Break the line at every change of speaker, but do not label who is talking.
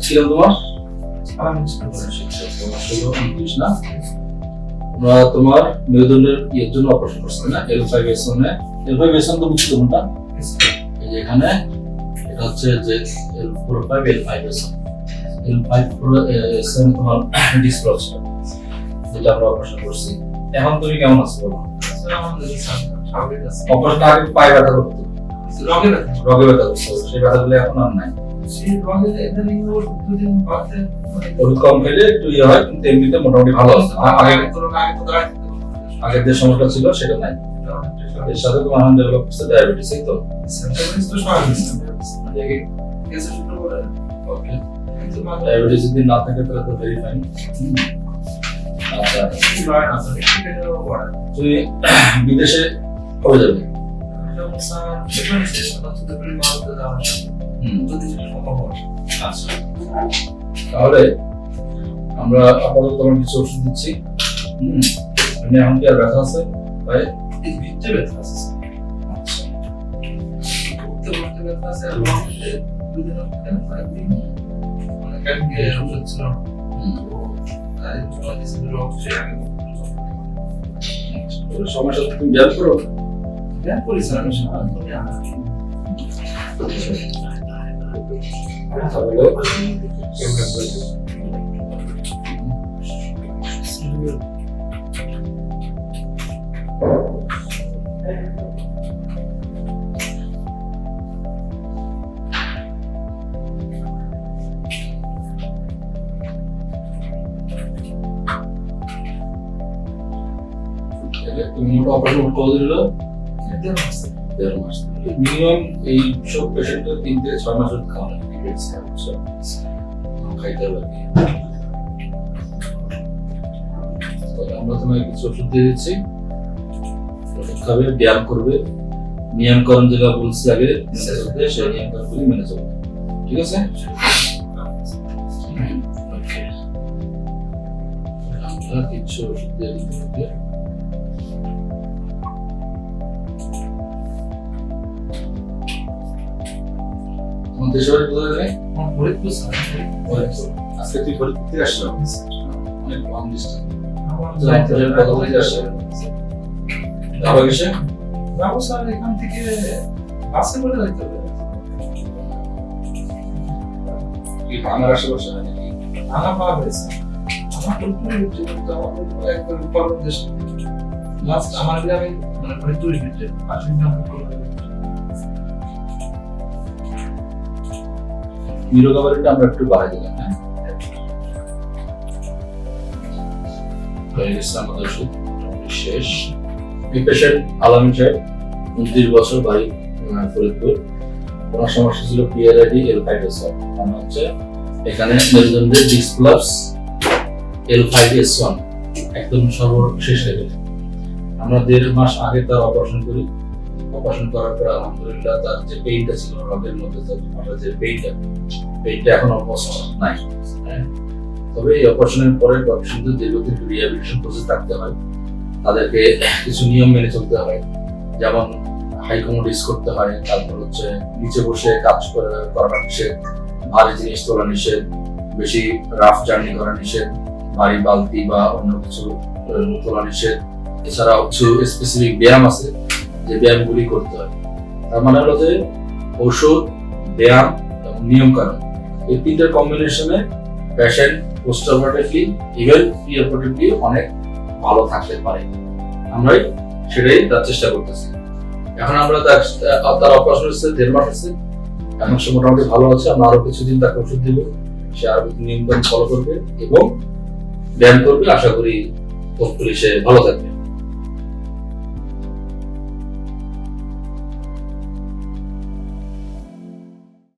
ছিল তোমার আমরা তোমার মেরুদণ্ডের ইয়ের জন্য অপারেশন করছি না L5S1 L5S1 তো বুঝছো কোনটা এই যে এখানে এটা হচ্ছে যে L45 L5S1 L5S1 তোমার ডিসপ্লে ছিল যেটা আমরা অপারেশন করছি এখন তুমি কেমন আছো বলো অপারেশন আগে পায়ে ব্যথা করতো রগে ব্যথা করতো সেই ব্যথাগুলো এখন আর নাই ওষুধ কম খেলে একটু ইয়ে হয় কিন্তু এমনিতে মোটামুটি ভালো আছে আগের যে সমস্যা ছিল সেটা নাই এর সাথে তোমার এখন ডেভেলপ করছে ডায়াবেটিস এই তো ডায়াবেটিস যদি না থাকে তাহলে তো ভেরি ফাইন আচ্ছা তুমি বিদেশে কবে যাবে আচ্ছা তাহলে আমরা আপাতত তোমার কিছু ওষুধ দিচ্ছি এখন কি আর ব্যথা আছে ভাই ভিতরে ব্যথা আছে আচ্ছা করতে ব্যথা আছে আর দুদিন কয়েকদিন মানে কালকে ওষুধ ছিল সমস্যা তুমি ব্যায়াম করো ব্যায়াম করি স্যার আমি অপারেশন কত দিল দেড় মাস মিনিমাম এই সব পেশেন্টের 3 থেকে 6 মাস খাওয়া খাইতে হবে আমরা তোমাকে কিছু ওষুধ দিয়ে দিচ্ছি ওষুধ খাবে ব্যায়াম করবে নিয়মকরণ যেটা বলছি আগে সেই নিয়মকরণগুলি মেনে চলবে ঠিক আছে আমরা কিছু ওষুধ দিয়ে দিতে দেশের কোথায় যায় ফরিদপুর স্যার আজকে তুই ফরিদপুর থেকে আসছো অনেক লং ডিস্টেন্স যাবো কিসে যাবো স্যার এখান থেকে বাসে করে যাইতে হবে কি ভাঙার আশেপাশে নাকি ভাঙা পাওয়া হয়েছে আমার ফরিদপুর একবার পরের দেশ লাস্ট আমার গ্রামে মানে ফরিদপুরের ভিতরে আসলে আমরা নিরোগাবারিটা আমরা একটু বাড়াই দিলাম হ্যাঁ আমাদের ওষুধ শেষ এই পেশেন্ট আলামিন সাহেব 29 বছর বাড়ি ফরিদপুর ওনার সমস্যা ছিল PLID L5S1 মানে হচ্ছে এখানে মেরুদণ্ডের ডিস্ক প্রলাপস L5S1 একদম সর্বশেষ লেভেলে আমরা 1.5 মাস আগে তার অপারেশন করি অপারেশন করার পর আলহামদুলিল্লাহ তার যে পেইনটা ছিল রগের মধ্যে যে পেইনটা এখন অলমোস্ট নাই তবে এই অপারেশনের পরে পেশেন্টদের দীর্ঘদিন রিহ্যাবিলিটেশন প্রসেস থাকতে হয় তাদেরকে কিছু নিয়ম মেনে চলতে হয় যেমন হাই কমোডিস করতে হয় তারপর হচ্ছে নিচে বসে কাজ করা নিষেধ ভারী জিনিস তোলা নিষেধ বেশি রাফ জার্নি করা নিষেধ ভারী বালতি বা অন্য কিছু তোলা নিষেধ এছাড়া কিছু স্পেসিফিক ব্যায়াম আছে যে ব্যায়ামগুলি করতে হয় তার মানে হলো যে ওষুধ ব্যায়াম এবং নিয়মকানুন এই তিনটার কম্বিনেশনে পেশেন্ট পোস্ট অপারেটিভলি ইভেন প্রি অপারেটিভলি অনেক ভালো থাকতে পারে আমরাই সেটাই তার চেষ্টা করতেছি এখন আমরা তার অপারেশন হচ্ছে 1.5 মাস আছে এখন সে মোটামুটি ভালো আছে আমরা আরো কিছুদিন তাকে ওষুধ দিব সে আরো নিয়মকানুন ফলো করবে এবং ব্যায়াম করবে আশা করি হোপফুলি সে ভালো থাকবে